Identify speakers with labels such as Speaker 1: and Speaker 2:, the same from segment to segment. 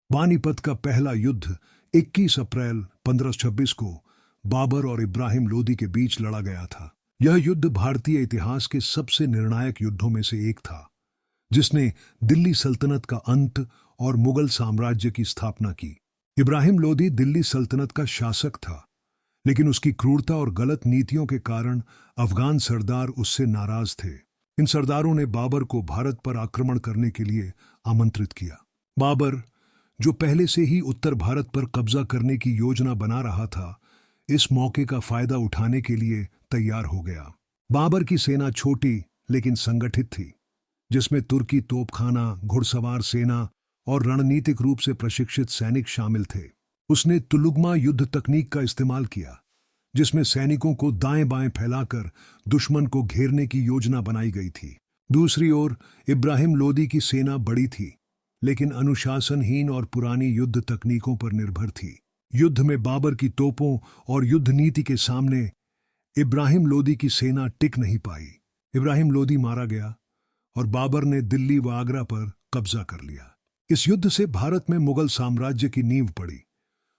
Speaker 1: पानीपत का पहला युद्ध 21 अप्रैल 1526 को बाबर और इब्राहिम लोदी के बीच लड़ा गया था। यह युद्ध भारतीय इतिहास के सबसे निर्णायक युद्धों में से एक था, जिसने दिल्ली सल्तनत का अंत और मुगल साम्राज्य की स्थापना की। इब्राहिम लोदी दिल्ली सल्तनत का शासक था, लेकिन उसकी क्रूरता और गलत नीतियों के कारण अफगान सरदार उससे नाराज थे। इन सरदारों ने बाबर को भारत पर आक्रमण करने के लिए आमंत्रित किया। बाबर, जो पहले से ही उत्तर भारत पर कब्जा करने की योजना बना रहा था, इस मौके का फायदा उठाने के लिए तैयार हो गया। बाबर की सेना छोटी लेकिन संगठित थी, जिसमें तुर्की तोपखाना, घुड़सवार सेना और रणनीतिक रूप से प्रशिक्षित सैनिक शामिल थे। उसने तुलुगमा युद्ध तकनीक का इस्तेमाल किया, जिसमें सैनिकों को दाएं बाएं फैलाकर दुश्मन को घेरने की योजना बनाई गई थी। दूसरी ओर इब्राहिम लोदी की सेना बड़ी थी, लेकिन अनुशासनहीन और पुरानी युद्ध तकनीकों पर निर्भर थी। युद्ध में बाबर की तोपों और युद्ध नीति के सामने इब्राहिम लोदी की सेना टिक नहीं पाई। इब्राहिम लोदी मारा गया और बाबर ने दिल्ली व आगरा पर कब्जा कर लिया। इस युद्ध से भारत में मुगल साम्राज्य की नींव पड़ी,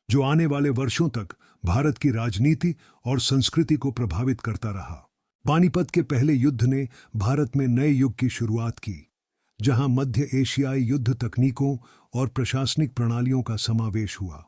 Speaker 1: जो आने वाले वर्षों तक भारत की राजनीति और संस्कृति को प्रभावित करता रहा। पानीपत के पहले युद्ध ने भारत में नए युग की शुरुआत की, जहां मध्य एशियाई युद्ध तकनीकों और प्रशासनिक प्रणालियों का समावेश हुआ।